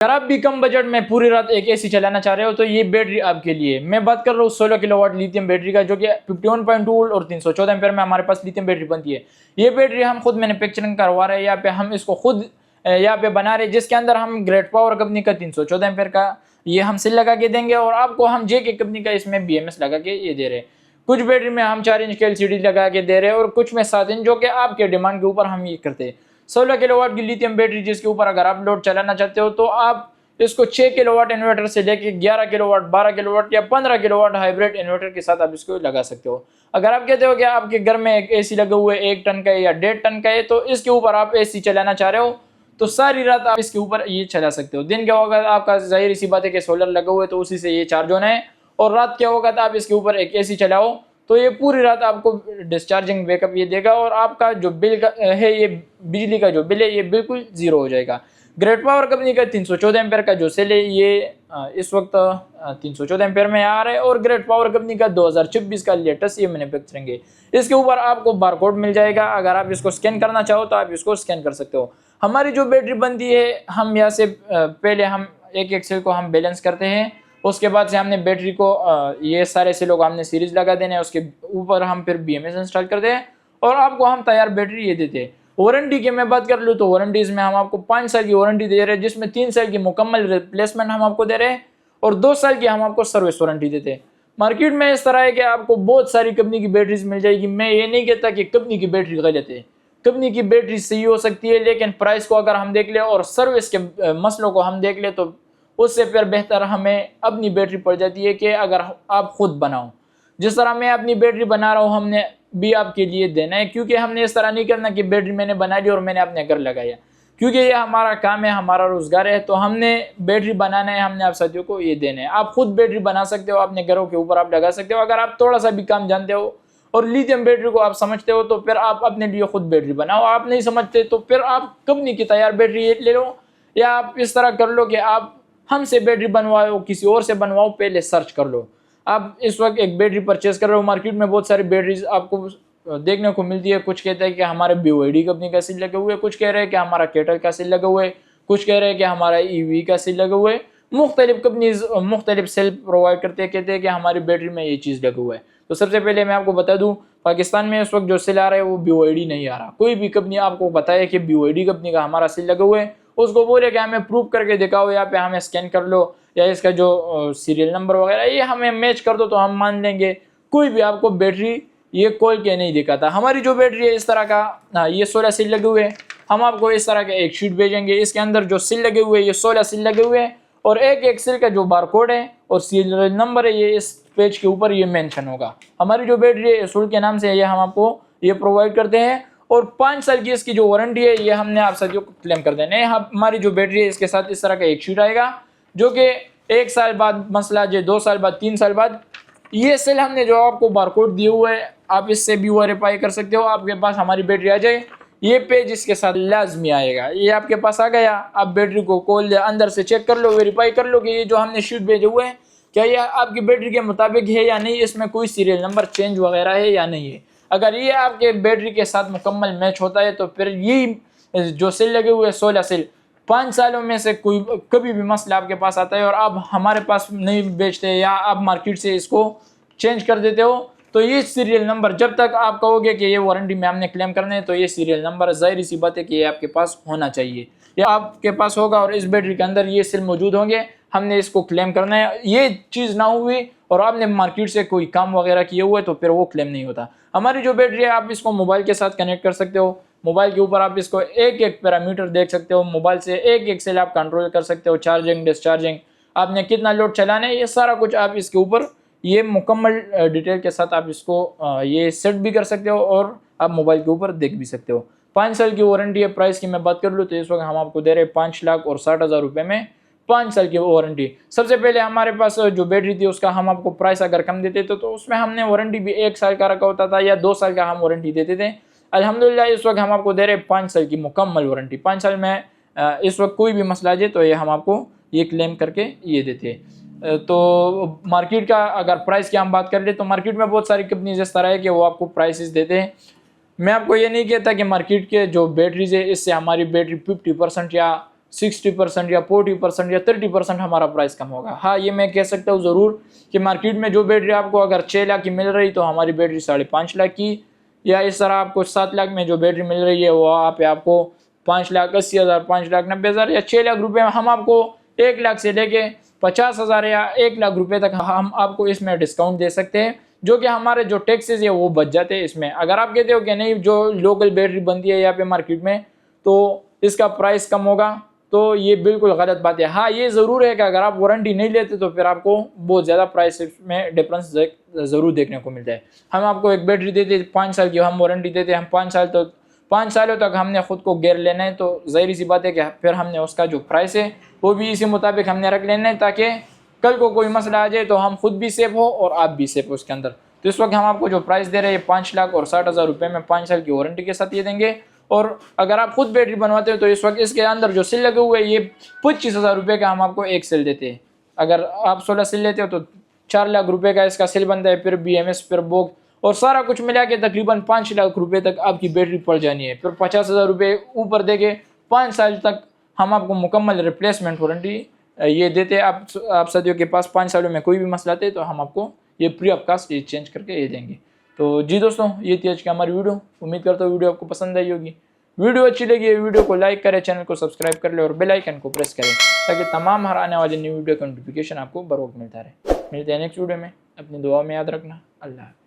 अगर आप भी कम बजट में पूरी रात एक एसी चलाना चाह रहे हो तो ये बैटरी आपके लिए। मैं बात कर रहा हूँ 16 किलोवाट लिथियम बैटरी का, जो कि 51.2 वोल्ट और 314 एम्पीयर में हमारे पास लिथियम बैटरी बनती है। ये बैटरी हम खुद मैन्युफैक्चरिंग करवा रहे हैं, यहाँ पे हम इसको खुद यहाँ पे बना रहे हैं, जिसके अंदर हम ग्रेट पावर कंपनी का 314 एम्पीयर का ये हम सिल लगा के देंगे और आपको हम जेके कंपनी का इसमें BMS लगा के ये दे रहे हैं। कुछ बैटरी में हम 4 इंच की LCD लगा के दे रहे हैं और कुछ में 7 इंच, जो कि आपके डिमांड के ऊपर हम ये करते हैं। 16 किलोवाट की लिथियम बैटरी जिसके ऊपर अगर आप लोड चलाना चाहते हो तो आप इसको 6 किलोवाट इन्वर्टर से लेके 11 किलोवाट, 12 किलोवाट या 15 किलोवाट हाइब्रिड इन्वर्टर के साथ आप इसको लगा सकते हो। अगर आप कहते हो कि आपके घर में एक एसी लगा हुआ है 1 टन का या 1.5 टन का है, तो इसके ऊपर आप एसी चलाना चाह रहे हो तो सारी रात आप इसके ऊपर ये चला सकते हो। दिन क्या होगा आपका, जाहिर सी बात है कि सोलर लगा हुआ है तो उसी से ये चार्ज होना है, और रात क्या होगा तो आप इसके ऊपर एक एसी चलाओ तो ये पूरी रात आपको डिस्चार्जिंग बैकअप ये देगा और आपका जो बिल का है, ये बिजली का जो बिल है ये बिल्कुल जीरो हो जाएगा। ग्रेट पावर कंपनी का 314 एम्पीयर का जो सेल है ये इस वक्त 314 एम्पीयर में आ रहा है, और ग्रेट पावर कंपनी का 2026 का लेटेस्ट ये मैन्युफैक्चरिंग है। इसके ऊपर आपको बारकोड मिल जाएगा, अगर आप इसको स्कैन करना चाहो तो आप इसको स्कैन कर सकते हो। हमारी जो बैटरी बनती है, हम यहाँ से पहले हम एक सेल को हम बैलेंस करते हैं, उसके बाद से हमने बैटरी को ये सारे सेलों को हमने सीरीज लगा देने हैं, उसके ऊपर हम फिर BMS इंस्टॉल करते हैं और आपको हम तैयार बैटरी ये देते हैं। वारंटी की मैं बात कर लूँ तो वारंटीज में हम आपको 5 साल की वारंटी दे रहे हैं, जिसमें 3 साल की मुकम्मल रिप्लेसमेंट हम आपको दे रहे हैं और 2 साल की हम आपको सर्विस वारंटी देते हैं। मार्केट में इस तरह है कि आपको बहुत सारी कंपनी की बैटरीज मिल जाएगी। मैं ये नहीं कहता कि कंपनी की बैटरी गलत है, कंपनी की बैटरी सही हो सकती है, लेकिन प्राइस को अगर हम देख ले और सर्विस के मसलों को हम देख ले तो उससे फिर बेहतर हमें अपनी बैटरी पड़ जाती है कि अगर आप खुद बनाओ। जिस तरह मैं अपनी बैटरी बना रहा हूँ हमने भी आपके लिए देना है, क्योंकि हमने इस तरह नहीं करना कि बैटरी मैंने बना ली और मैंने अपने घर लगाया, क्योंकि ये हमारा काम है, हमारा रोजगार है, तो हमने बैटरी बनाना है, हमने आप साथियों को ये देना है। आप खुद बैटरी बना सकते हो, अपने घरों के ऊपर आप लगा सकते हो। अगर आप थोड़ा सा भी काम जानते हो और लिथियम बैटरी को आप समझते हो तो फिर आप अपने लिए खुद बैटरी बनाओ। आप नहीं समझते तो फिर आप कंपनी की तैयार बैटरी ले लो, या आप इस तरह कर लो कि आप हमसे बैटरी बनवाओ, किसी और से बनवाओ, पहले सर्च कर लो। आप इस वक्त एक बैटरी परचेज कर रहे हो, मार्केट में बहुत सारी बैटरीज आपको देखने को मिलती है। कुछ कहते हैं कि हमारे BYD कंपनी का सील लगे हुए, कुछ कह रहे हैं कि हमारा केटल का सील लगे हुए, कुछ कह रहे हैं कि हमारा EV का सील लगे हुए। मुख्तलिफ कंपनीज मुख्तलिफ सेल प्रोवाइड करते हैं, कहते हैं कि हमारी बैटरी में ये चीज़ लगे हुआ है। तो सबसे पहले मैं आपको बता दूं, पाकिस्तान में इस वक्त जो सेल आ रहा है वो BYD नहीं आ रहा। कोई भी कंपनी आपको बताए कि BYD कंपनी का हमारा सील लगे हुए, उसको बोले कि हमें प्रूव करके दिखाओ, यहाँ पे हमें स्कैन कर लो या इसका जो सीरियल नंबर वगैरह ये हमें मैच कर दो तो हम मान लेंगे। कोई भी आपको बैटरी ये खोल के नहीं दिखाता। हमारी जो बैटरी है इस तरह का ये 16 सील लगे हुए हैं, हम आपको इस तरह का एक शीट भेजेंगे, इसके अंदर जो सील लगे हुए ये 16 सील लगे हुए हैं और एक सील का जो बारकोड है और सीरियल नंबर है ये इस पेज के ऊपर ये मेंशन होगा। हमारी जो बैटरी है एसुल के नाम से ये हम आपको ये प्रोवाइड करते हैं और 5 साल की इसकी जो वारंटी है ये हमने आप साथियों को क्लेम कर देना है। हमारी जो बैटरी है इसके साथ इस तरह का एक शीट आएगा, जो कि 1 साल बाद मसला जो 2 साल बाद 3 साल बाद ये सेल हमने जो आपको बारकोड दिए हुए है आप इससे भी वेरीफाई कर सकते हो। आपके पास हमारी बैटरी आ जाए, ये पेज इसके साथ लाजमी आएगा। ये आपके पास आ गया, आप बैटरी को खोल अंदर से चेक कर लो, वेरीफाई कर लो कि ये जो हमने शीट भेजे हुए हैं क्या ये आपकी बैटरी के मुताबिक है या नहीं, इसमें कोई सीरियल नंबर चेंज वगैरह है या नहीं है। अगर ये आपके बैटरी के साथ मुकम्मल मैच होता है तो फिर ये जो सेल लगे हुए 16 सेल 5 सालों में से कोई कभी भी मसला आपके पास आता है और आप हमारे पास नहीं बेचते या आप मार्केट से इसको चेंज कर देते हो, तो ये सीरियल नंबर जब तक आप कहोगे कि ये वारंटी में हमने क्लेम करने है तो ये सीरियल नंबर जाहिर सी बात है कि ये आपके पास होना चाहिए, या आपके पास होगा और इस बैटरी के अंदर ये सेल मौजूद होंगे, हमने इसको क्लेम करना है। ये चीज़ ना हुई और आपने मार्केट से कोई काम वगैरह किए हुए तो फिर वो क्लेम नहीं होता। हमारी जो बैटरी है आप इसको मोबाइल के साथ कनेक्ट कर सकते हो, मोबाइल के ऊपर आप इसको एक पैरामीटर देख सकते हो, मोबाइल से एक सेल आप कंट्रोल कर सकते हो, चार्जिंग डिस्चार्जिंग, आपने कितना लोड चलाना है, ये सारा कुछ आप इसके ऊपर ये मुकम्मल डिटेल के साथ आप इसको ये सेट भी कर सकते हो और आप मोबाइल के ऊपर देख भी सकते हो। 5 साल की वारंटी है। प्राइस की मैं बात कर लूँ तो इस वक्त हम आपको दे रहे हैं 5,60,000 रुपये में 5 साल की वारंटी। सबसे पहले हमारे पास जो बैटरी थी उसका हम आपको प्राइस अगर कम देते तो उसमें हमने वारंटी भी 1 साल का रखा होता था या 2 साल का हम वारंटी देते थे। अल्हम्दुलिल्लाह इस वक्त हम आपको दे रहे हैं 5 साल की मुकम्मल वारंटी। 5 साल में इस वक्त कोई भी मसला आ जाए तो ये हम आपको ये क्लेम करके ये देते हैं। तो मार्केट का अगर प्राइस की हम बात कर ले तो मार्केट में बहुत सारी कंपनीज इस तरह है कि वो आपको प्राइसेस देते हैं। मैं आपको ये नहीं कहता कि मार्केट के जो बैटरीज है इससे हमारी बैटरी 50% या 60% या 40% या 30% हमारा प्राइस कम होगा। हाँ, ये मैं कह सकता हूँ ज़रूर कि मार्केट में जो बैटरी आपको अगर 6 लाख की मिल रही तो हमारी बैटरी 5.5 लाख की, या इस तरह आपको 7 लाख में जो बैटरी मिल रही है वो आपको 5,80,000, 5,90,000 या 6 लाख रुपए में हम आपको 1 लाख से लेके 50,000 या 1 लाख रुपए तक हम आपको इसमें डिस्काउंट दे सकते हैं, जो कि हमारे जो टैक्सेस है वो बच जाते हैं इसमें। अगर आप कहते हो कि नहीं जो लोकल बैटरी बनती है यहाँ पे मार्केट में तो इसका प्राइस कम होगा, तो ये बिल्कुल गलत बात है। हाँ, ये ज़रूर है कि अगर आप वारंटी नहीं लेते तो फिर आपको बहुत ज़्यादा प्राइस में डिफरेंस ज़रूर देखने को मिलता है। हम आपको एक बैटरी देते 5 साल की हम वारंटी देते हैं, हम 5 सालों तक हमने खुद को गेयर लेना है, तो ज़ाहिर सी बात है कि फिर हमने उसका जो प्राइस है वो भी इसी मुताबिक हमने रख लेना है, ताकि कल को कोई मसला आ जाए तो हम खुद भी सेफ हो और आप भी सेफ हो उसके अंदर। तो इस वक्त हम आपको जो प्राइस दे रहे हैं 5,60,000 रुपये में 5 साल की वारंटी के साथ ये देंगे। और अगर आप खुद बैटरी बनवाते हो तो इस वक्त इसके अंदर जो सेल लगे हुए हैं ये 25,000 रुपये का हम आपको एक सेल देते हैं। अगर आप 16 सेल लेते हो तो 4 लाख रुपये का इसका सेल बनता है, फिर BMS, फिर बोक और सारा कुछ मिला के तकरीबन 5 लाख रुपये तक आपकी बैटरी पड़ जानी है। फिर 50,000 रुपये ऊपर देके 5 साल तक हम आपको मुकम्मल रिप्लेसमेंट वारंटी ये देते हैं। आप सदियों के पास 5 सालों में कोई भी मसला आते तो हम आपको ये फ्री ऑफ कास्ट ये चेंज करके ये देंगे। तो जी दोस्तों, ये थी आज की हमारी वीडियो। उम्मीद करता हूँ वीडियो आपको पसंद आई होगी। वीडियो अच्छी लगी वीडियो को लाइक करें, चैनल को सब्सक्राइब कर ले और बेल आइकन को प्रेस करें ताकि तमाम हर आने वाली न्यू वीडियो का नोटिफिकेशन आपको बर वक्त मिलता रहे। मिलते हैं नेक्स्ट वीडियो में। अपनी दुआ में याद रखना। अल्लाह।